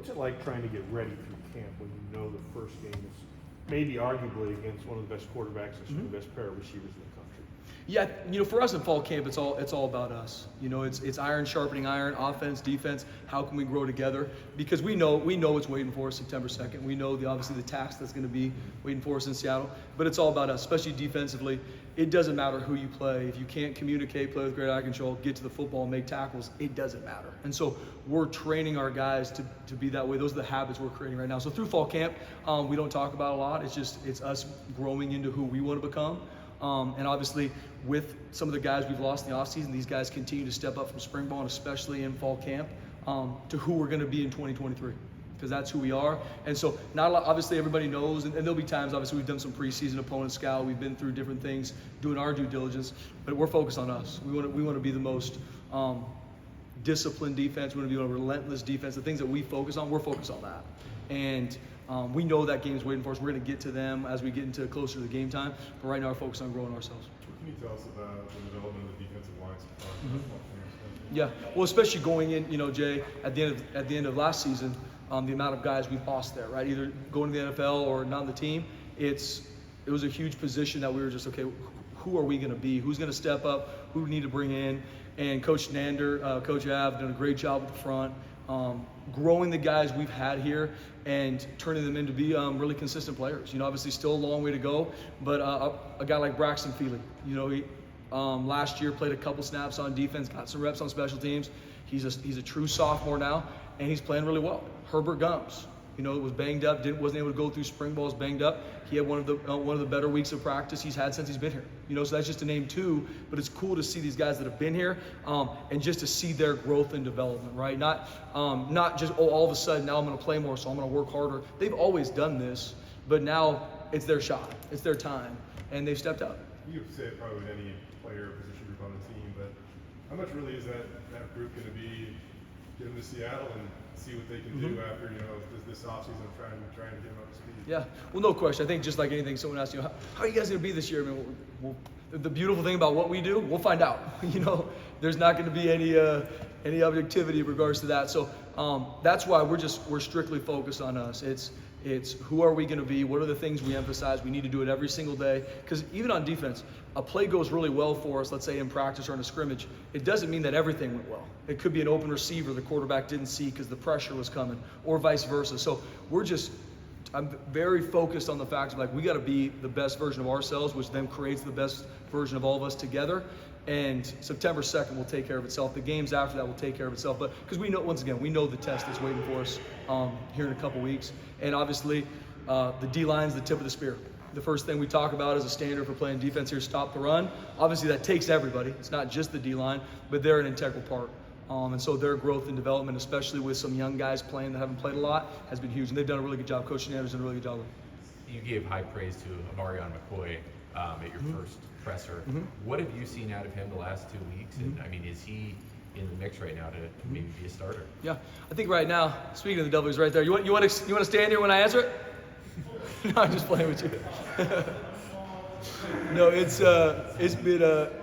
What's it like trying to get ready through camp when you know the first game is maybe arguably against one of the best quarterbacks and some of the best pair of receivers in the country? Yeah, for us in fall camp, it's all about us. It's iron sharpening iron, offense, defense. How can we grow together? Because we know what's waiting for us September 2nd. We know obviously the task that's going to be waiting for us in Seattle. But it's all about us, especially defensively. It doesn't matter who you play. If you can't communicate, play with great eye control, get to the football, and make tackles, it doesn't matter. And so we're training our guys to be that way. Those are the habits we're creating right now. So through fall camp, we don't talk about a lot. It's us growing into who we want to become. And obviously, with some of the guys we've lost in the offseason, these guys continue to step up from spring ball and especially in fall camp to who we're going to be in 2023, because that's who we are. And so, not a lot, obviously, everybody knows, and there'll be times, obviously, we've done some preseason opponent scout, we've been through different things, doing our due diligence, but we're focused on us. We want to be the most disciplined defense. We want to be a relentless defense. The things that we focus on, we're focused on that. And we know that game's waiting for us. We're going to get to them as we get into closer to the game time. But right now, we're focused on growing ourselves. What can you tell us about the development of the defensive line so far? Yeah, well, especially going in, Jay, at the end of last season, the amount of guys we've lost there, right? Either going to the NFL or not on the team. It was a huge position that we were just, okay, who are we going to be? Who's going to step up? Who do we need to bring in? And Coach Nander, Coach Av, done a great job at the front. Growing the guys we've had here and turning them into be really consistent players. Obviously still a long way to go, but a guy like Braxton Feely, he last year played a couple snaps on defense, got some reps on special teams. He's a true sophomore now, and he's playing really well. Herbert Gums, was banged up, wasn't able to go through spring balls, banged up. He had one of the better weeks of practice he's had since he's been here. So that's just to name two, but it's cool to see these guys that have been here and just to see their growth and development, right? Not just, all of a sudden now I'm going to play more, so I'm going to work harder. They've always done this, but now it's their shot, it's their time, and they've stepped up. You could say it probably with any player position group on the team, but how much really is that group going to be get them to Seattle and see what they can do after this offseason, trying to get them up to speed? Yeah, well, no question. I think just like anything, someone asks how are you guys going to be this year? I mean, the beautiful thing about what we do, we'll find out. There's not going to be any objectivity in regards to that. So that's why we're strictly focused on us. It's who are we going to be? What are the things we emphasize? We need to do it every single day. Because even on defense, a play goes really well for us, let's say in practice or in a scrimmage. It doesn't mean that everything went well. It could be an open receiver the quarterback didn't see because the pressure was coming, or vice versa. So I'm very focused on the fact of we got to be the best version of ourselves, which then creates the best version of all of us together. And September 2nd will take care of itself. The games after that will take care of itself. But because we know, once again, we know the test that's waiting for us here in a couple weeks. And obviously, the D-line's the tip of the spear. The first thing we talk about as a standard for playing defense here is stop the run. Obviously, that takes everybody. It's not just the D-line, but they're an integral part. And so their growth and development, especially with some young guys playing that haven't played a lot, has been huge. And they've done a really good job. Coach Nander's done a really good job. You gave high praise to Amarion McCoy at your first presser. What have you seen out of him the last 2 weeks? And I mean, is he in the mix right now to maybe be a starter? Yeah, I think right now, speaking of the W's right there, you want to stand here when I answer it? No, I'm just playing with you. No, it's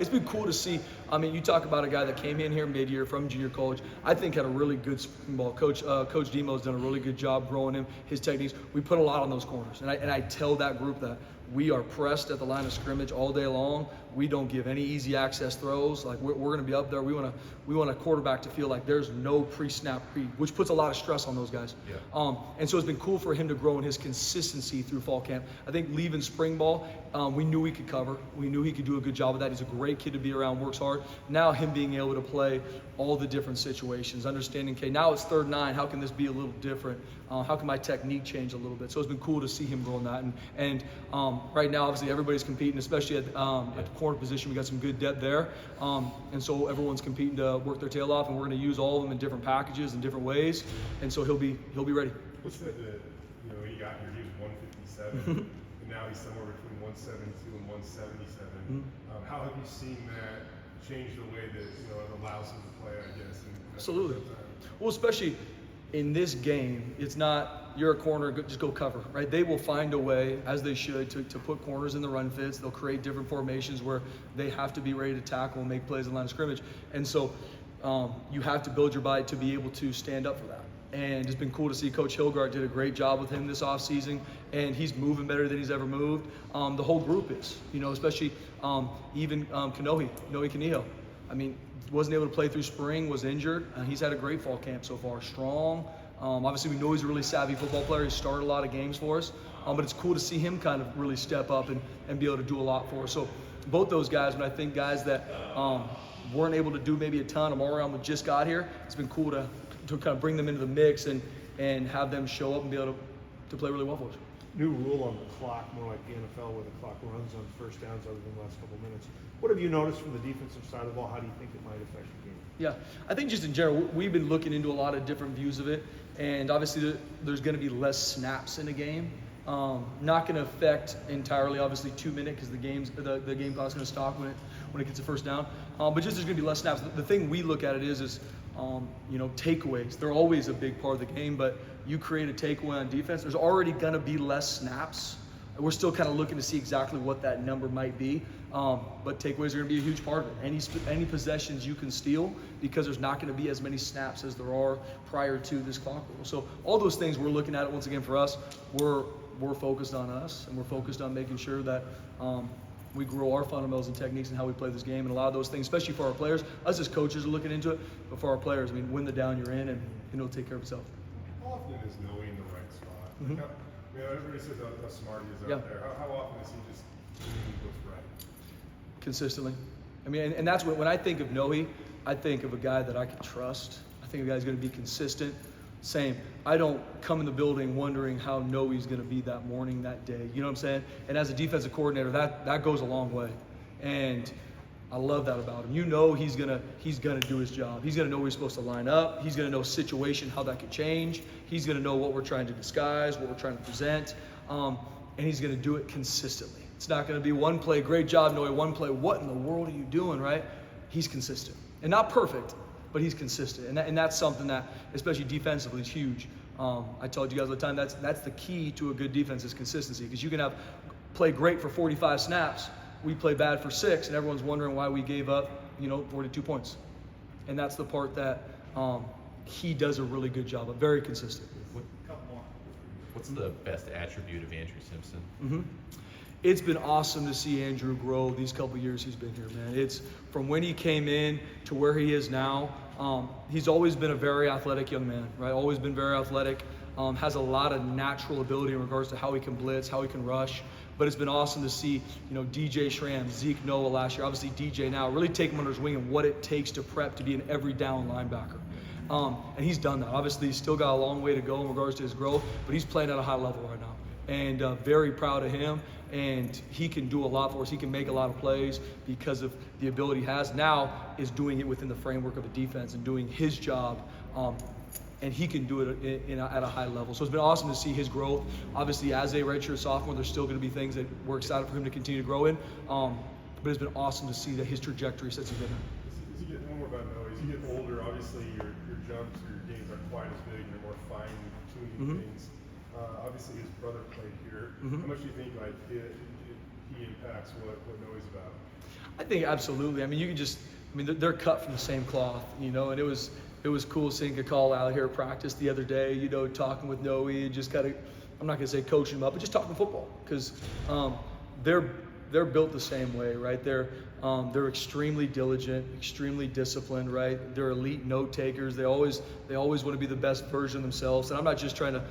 been cool to see. I mean, you talk about a guy that came in here mid-year from junior college. I think had a really good spring ball. Coach Demo's done a really good job growing him, his techniques. We put a lot on those corners, and I tell that group that we are pressed at the line of scrimmage all day long. We don't give any easy access throws. Like we're going to be up there. We want a quarterback to feel like there's no pre-snap read, which puts a lot of stress on those guys. Yeah. And so it's been cool for him to grow in his consistency through fall camp. I think leaving spring ball, we knew he could cover. We knew he could do a good job of that. He's a great kid to be around, works hard. Now him being able to play all the different situations, understanding, okay, now it's 3rd and 9. How can this be a little different? How can my technique change a little bit? So it's been cool to see him grow in that. And right now, obviously, everybody's competing, especially at the corner position. We got some good depth there. And so everyone's competing to work their tail off, and we're going to use all of them in different packages and different ways. And so he'll be ready. You said that when he got here, he was 157, and now he's somewhere between 172 and 177. How have you seen that change the way that it allows him to play, I guess? Absolutely. Well, especially in this game, it's not you're a corner, just go cover, right? They will find a way, as they should, to put corners in the run fits. They'll create different formations where they have to be ready to tackle and make plays in line of scrimmage. And so you have to build your body to be able to stand up for that. And it's been cool to see Coach Hilgard did a great job with him this offseason, and he's moving better than he's ever moved. The whole group is, especially even Noe Kaniho. I mean, wasn't able to play through spring, was injured. He's had a great fall camp so far, strong. Obviously, we know he's a really savvy football player. He started a lot of games for us, but it's cool to see him kind of really step up and be able to do a lot for us. So both those guys, but I think guys that weren't able to do maybe a ton, Amarion just got here, it's been cool to kind of bring them into the mix and have them show up and be able to play really well for us. New rule on the clock, more like the NFL where the clock runs on first downs other than the last couple of minutes. What have you noticed from the defensive side of the ball? How do you think it might affect the game? Yeah, I think just in general, we've been looking into a lot of different views of it, and obviously there's going to be less snaps in the game. Not going to affect entirely, obviously, 2 minutes because the game clock is going to stop when it gets a first down. But just there's going to be less snaps. The thing we look at it is takeaways. They're always a big part of the game, but you create a takeaway on defense, there's already going to be less snaps. We're still kind of looking to see exactly what that number might be, but takeaways are going to be a huge part of it. Any possessions you can steal because there's not going to be as many snaps as there are prior to this clock rule. So all those things we're looking at it once again for us. We're focused on us, and we're focused on making sure that we grow our fundamentals and techniques and how we play this game, and a lot of those things, especially for our players. Us as coaches are looking into it, but for our players, I mean, win the down you're in, and it'll take care of itself. How often is Noe in the right spot? Mm-hmm. Everybody says how smart he is out there. How often is he just doing what's right? Consistently. I mean, and that's when I think of Noe, I think of a guy that I can trust. I think a guy's going to be consistent. Same. I don't come in the building wondering how Noe's going to be that morning, that day. You know what I'm saying? And as a defensive coordinator, that goes a long way. And I love that about him. He's gonna do his job. He's gonna know where he's supposed to line up. He's gonna know situation, how that could change. He's gonna know what we're trying to disguise, what we're trying to present, and he's gonna do it consistently. It's not gonna be one play, great job, Noe, one play, what in the world are you doing, right? He's consistent. And not perfect, but he's consistent. And that's something that, especially defensively, is huge. I told you guys all the time, that's the key to a good defense is consistency, because you can play great for 45 snaps, we play bad for 6, and everyone's wondering why we gave up, 42 points. And that's the part that he does a really good job of, very consistent. What's the best attribute of Andrew Simpson? Mm-hmm. It's been awesome to see Andrew grow these couple years he's been here, man. It's from when he came in to where he is now. He's always been a very athletic young man, right? Always been very athletic. Has a lot of natural ability in regards to how he can blitz, how he can rush. But it's been awesome to see, DJ Schramm, Zeke Noah last year, obviously DJ now, really take him under his wing and what it takes to prep to be an every down linebacker. And he's done that. Obviously, he's still got a long way to go in regards to his growth, but he's playing at a high level right now. And very proud of him. And he can do a lot for us. He can make a lot of plays because of the ability he has. Now is doing it within the framework of a defense and doing his job. And he can do it at a high level. So it's been awesome to see his growth. Obviously, as a redshirt sophomore, there's still going to be things that we're excited for him to continue to grow in. But it's been awesome to see that his trajectory since he's been here. As you get one more about Noe, as you get older, obviously your jumps or your gains aren't quite as big. You're more fine-tuning things. Obviously, his brother played here. How much do you think he impacts what Noe's about? I think absolutely. I mean, they're cut from the same cloth, and it was cool seeing a call out here at practice the other day, talking with Noe and just kind of, I'm not going to say coaching him up, but just talking football, because they're built the same way, right? They're extremely diligent, extremely disciplined, right? They're elite note takers. They always want to be the best version of themselves. And I'm not just trying to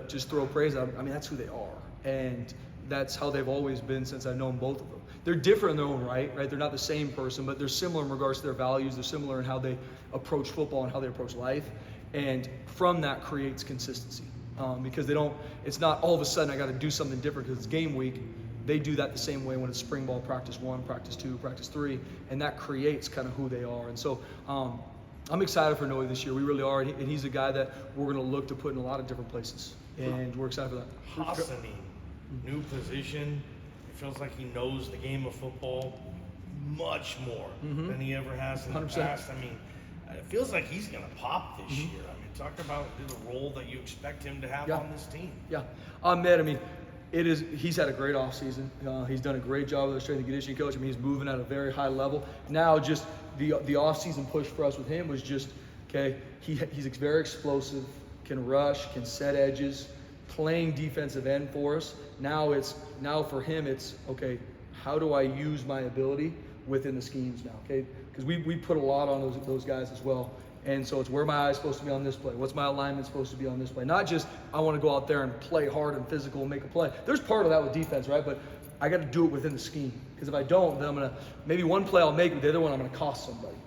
just throw praise at them. I mean, that's who they are. And that's how they've always been since I've known both of them. They're different in their own right? They're not the same person, but they're similar in regards to their values. They're similar in how they approach football and how they approach life. And from that creates consistency. Because it's not all of a sudden I got to do something different because it's game week. They do that the same way when it's spring ball, practice 1, practice 2, practice 3, and that creates kind of who they are. And so I'm excited for Noe this year. We really are, and he's a guy that we're going to look to put in a lot of different places, and we're excited for that. Hasani, new position. It feels like he knows the game of football much more than he ever has in the 100%. past. I mean, it feels like he's going to pop this year. I mean, talk about the role that you expect him to have on this team. Yeah, Ahmed, I mean, he's had a great offseason. He's done a great job with the strength and conditioning coach. I mean, he's moving at a very high level. Now, just the offseason push for us with him was just, okay, he's very explosive. can rush, can set edges, playing defensive end for us. Now for him, it's, okay, how do I use my ability within the schemes now, okay? Because we put a lot on those guys as well. And so it's where my eye's supposed to be on this play. What's my alignment supposed to be on this play? Not just I want to go out there and play hard and physical and make a play. There's part of that with defense, right? But I got to do it within the scheme. Because if I don't, then I'm going to, maybe one play I'll make, but the other one I'm going to cost somebody.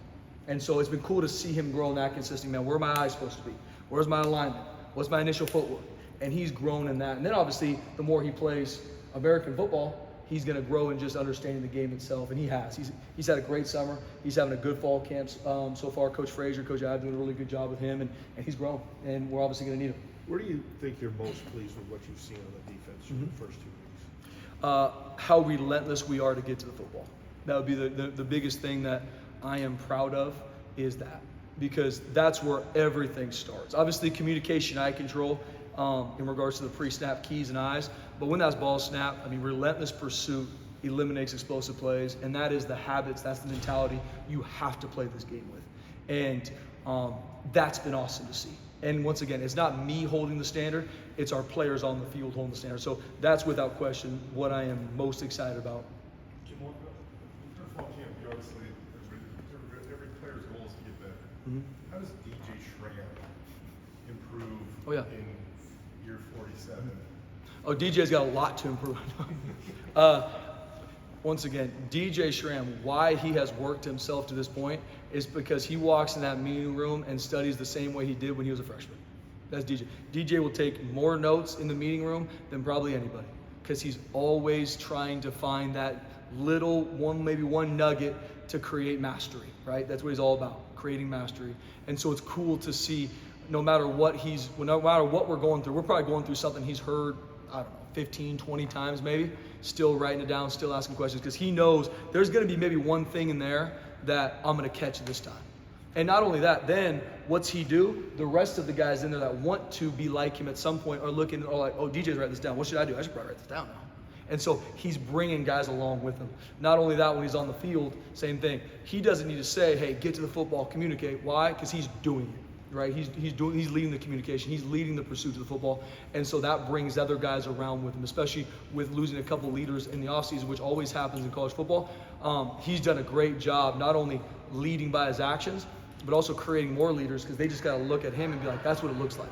And so it's been cool to see him grow in that consistency. Man, where are my eyes supposed to be? Where's my alignment? What's my initial footwork? And he's grown in that. And then obviously, the more he plays American football, he's going to grow in just understanding the game itself, and he has. He's had a great summer. He's having a good fall camp so far. Coach Frazier, Coach Ives doing a really good job with him, and he's grown, and we're obviously going to need him. Where do you think you're most pleased with what you've seen on the defense through the first 2 weeks? How relentless we are to get to the football. That would be the biggest thing that I am proud of, is that, because that's where everything starts. Obviously, communication, eye control, in regards to the pre-snap keys and eyes. But when that's ball snap, I mean, relentless pursuit eliminates explosive plays, and that is the habits, that's the mentality you have to play this game with. And that's been awesome to see. And once again, it's not me holding the standard, it's our players on the field holding the standard. So that's without question what I am most excited about. Jim, your fall camp, you obviously, every player's goal is to get better. Mm-hmm. How does DJ Schramm improve Oh, yeah. in year 47? Oh, DJ's got a lot to improve. Once again, DJ Schramm, why he has worked himself to this point is because he walks in that meeting room and studies the same way he did when he was a freshman. That's DJ. DJ will take more notes in the meeting room than probably anybody, because he's always trying to find that little one, maybe one nugget to create mastery, right? That's what he's all about, creating mastery. And so it's cool to see, no matter what we're going through, we're probably going through something he's heard, I don't know, 15, 20 times maybe, still writing it down, still asking questions, because he knows there's going to be maybe one thing in there that I'm going to catch this time. And not only that, then what's he do? The rest of the guys in there that want to be like him at some point are looking, are like, oh, DJ's writing this down. What should I do? I should probably write this down now. And so he's bringing guys along with him. Not only that, when he's on the field, same thing. He doesn't need to say, hey, get to the football, communicate. Why? Because he's doing it, right? He's leading the communication. He's leading the pursuit to the football. And so that brings other guys around with him, especially with losing a couple leaders in the offseason, which always happens in college football. He's done a great job, not only leading by his actions, but also creating more leaders, because they just got to look at him and be like, that's what it looks like.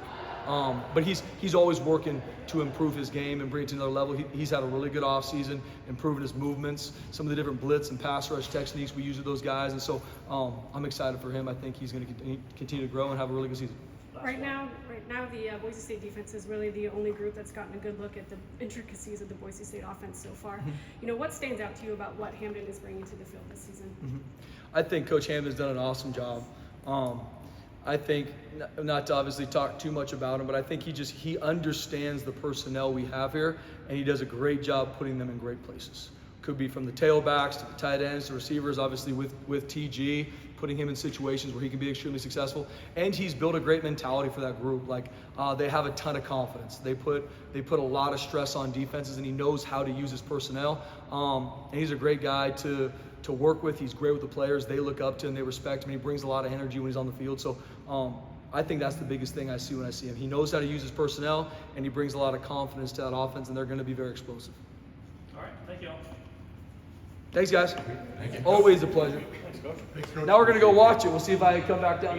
But he's always working to improve his game and bring it to another level. He's had a really good offseason, improving his movements, some of the different blitz and pass rush techniques we use with those guys. And so I'm excited for him. I think he's going to continue to grow and have a really good season. Right now, the Boise State defense is really the only group that's gotten a good look at the intricacies of the Boise State offense so far. You know, what stands out to you about what Hamden is bringing to the field this season? I think Coach Hamden's done an awesome job. I think, not to obviously talk too much about him, but I think he understands the personnel we have here, and he does a great job putting them in great places. Could be from the tailbacks to the tight ends to receivers, obviously with TG, putting him in situations where he can be extremely successful. And he's built a great mentality for that group. Like, they have a ton of confidence. They put a lot of stress on defenses, and he knows how to use his personnel. And he's a great guy to work with. He's great with the players. They look up to him, they respect him. He brings a lot of energy when he's on the field. So I think that's the biggest thing I see when I see him. He knows how to use his personnel, and he brings a lot of confidence to that offense, and they're going to be very explosive. All right, thank you all. Thanks, guys. Always a pleasure. Now we're going to go watch it. We'll see if I come back down.